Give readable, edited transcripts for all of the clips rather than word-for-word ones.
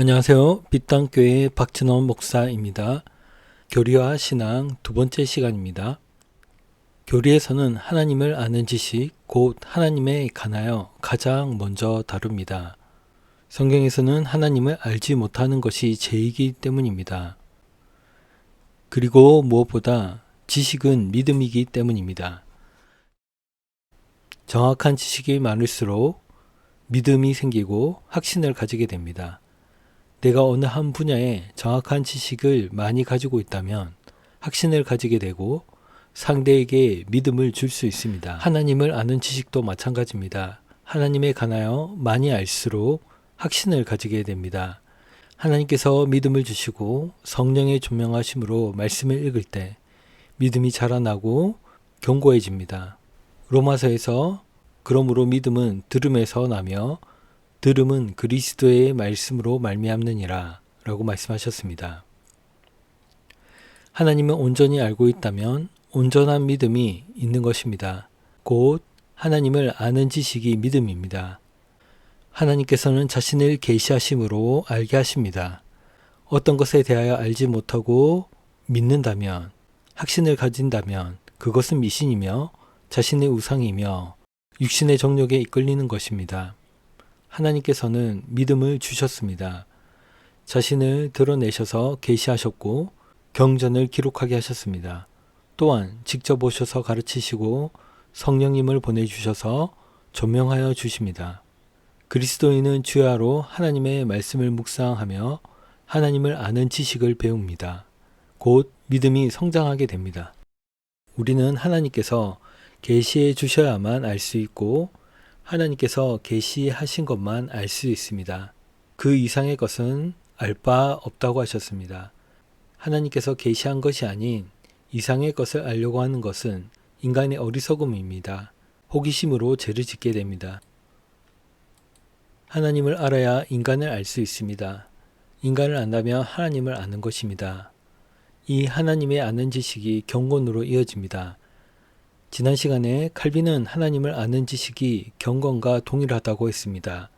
안녕하세요. 빛땅교회 박진원 목사입니다. 교리와 신앙 두 번째 시간입니다. 교리에서는 하나님을 아는 지식, 곧 하나님에 관하여 가장 먼저 다룹니다. 성경에서는 하나님을 알지 못하는 것이 죄이기 때문입니다. 그리고 무엇보다 지식은 믿음이기 때문입니다. 정확한 지식이 많을수록 믿음이 생기고 확신을 가지게 됩니다. 내가 어느 한 분야에 정확한 지식을 많이 가지고 있다면 확신을 가지게 되고 상대에게 믿음을 줄 수 있습니다. 하나님을 아는 지식도 마찬가지입니다. 하나님에 관하여 많이 알수록 확신을 가지게 됩니다. 하나님께서 믿음을 주시고 성령의 조명하심으로 말씀을 읽을 때 믿음이 자라나고 견고해집니다. 로마서에서 그러므로 믿음은 들음에서 나며 들음은 그리스도의 말씀으로 말미암느니라 라고 말씀하셨습니다. 하나님을 온전히 알고 있다면 온전한 믿음이 있는 것입니다. 곧 하나님을 아는 지식이 믿음입니다. 하나님께서는 자신을 계시하심으로 알게 하십니다. 어떤 것에 대하여 알지 못하고 믿는다면, 확신을 가진다면 그것은 미신이며 자신의 우상이며 육신의 정욕에 이끌리는 것입니다. 하나님께서는 믿음을 주셨습니다. 자신을 드러내셔서 계시하셨고 경전을 기록하게 하셨습니다. 또한 직접 오셔서 가르치시고 성령님을 보내주셔서 조명하여 주십니다. 그리스도인은 주야로 하나님의 말씀을 묵상하며 하나님을 아는 지식을 배웁니다. 곧 믿음이 성장하게 됩니다. 우리는 하나님께서 계시해 주셔야만 알 수 있고 하나님께서 계시하신 것만 알 수 있습니다. 그 이상의 것은 알 바 없다고 하셨습니다. 하나님께서 계시한 것이 아닌 이상의 것을 알려고 하는 것은 인간의 어리석음입니다. 호기심으로 죄를 짓게 됩니다. 하나님을 알아야 인간을 알 수 있습니다. 인간을 안다면 하나님을 아는 것입니다. 이 하나님의 아는 지식이 경건으로 이어집니다. 지난 시간에 칼빈은 하나님을 아는 지식이 경건과 동일하다고 했습니다.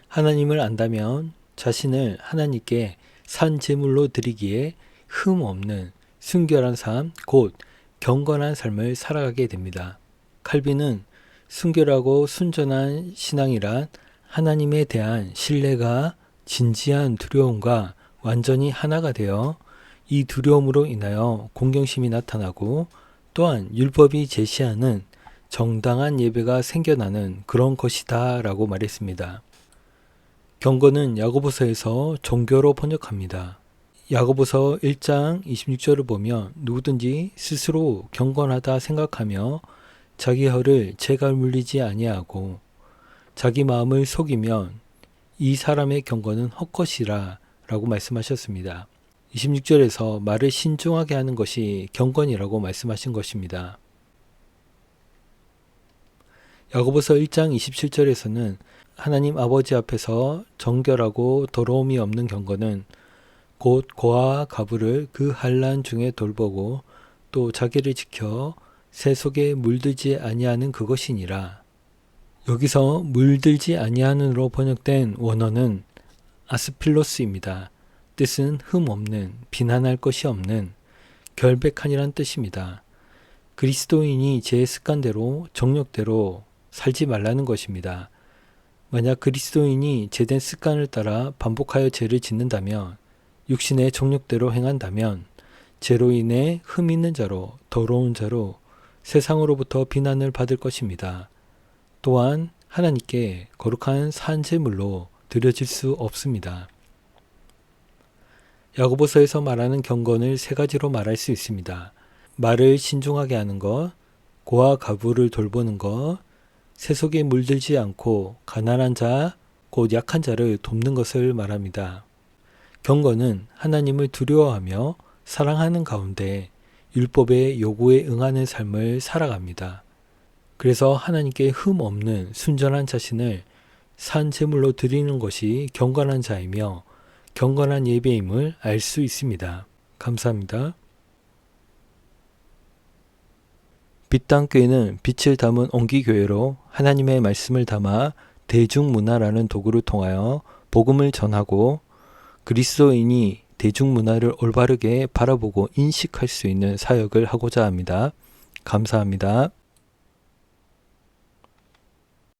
하나님을 안다면 자신을 하나님께 산 제물로 드리기에 흠 없는 순결한 삶, 곧 경건한 삶을 살아가게 됩니다. 칼빈은 순결하고 순전한 신앙이란 하나님에 대한 신뢰가 진지한 두려움과 완전히 하나가 되어 이 두려움으로 인하여 공경심이 나타나고 또한 율법이 제시하는 정당한 예배가 생겨나는 그런 것이다 라고 말했습니다. 경건은 야고보서에서 종교로 번역합니다. 야고보서 1장 26절을 보면 누구든지 스스로 경건하다 생각하며 자기 혀를 재갈 물리지 아니하고 자기 마음을 속이면 이 사람의 경건은 헛것이라 라고 말씀하셨습니다. 26절에서 말을 신중하게 하는 것이 경건이라고 말씀하신 것입니다. 야고보서 1장 27절에서는 하나님 아버지 앞에서 정결하고 더러움이 없는 경건은 곧 고아와 가부를 그 환난 중에 돌보고 또 자기를 지켜 새 속에 물들지 아니하는 그것이니라. 여기서 물들지 아니하는으로 번역된 원어는 아스필로스입니다. 뜻은 흠 없는, 비난할 것이 없는, 결백한이란 뜻입니다. 그리스도인이 제 습관대로, 정욕대로 살지 말라는 것입니다. 만약 그리스도인이 제된 습관을 따라 반복하여 죄를 짓는다면, 육신의 정욕대로 행한다면, 죄로 인해 흠 있는 자로, 더러운 자로 세상으로부터 비난을 받을 것입니다. 또한 하나님께 거룩한 산제물로 드려질 수 없습니다. 야고보서에서 말하는 경건을 세 가지로 말할 수 있습니다. 말을 신중하게 하는 것, 고아 가부를 돌보는 것, 새 속에 물들지 않고 가난한 자, 곧 약한 자를 돕는 것을 말합니다. 경건은 하나님을 두려워하며 사랑하는 가운데 율법의 요구에 응하는 삶을 살아갑니다. 그래서 하나님께 흠 없는 순전한 자신을 산 제물로 드리는 것이 경건한 자이며 경건한 예배임을 알 수 있습니다. 감사합니다. 빛땅교회는 빛을 담은 온기교회로 하나님의 말씀을 담아 대중문화라는 도구를 통하여 복음을 전하고 그리스도인이 대중문화를 올바르게 바라보고 인식할 수 있는 사역을 하고자 합니다. 감사합니다.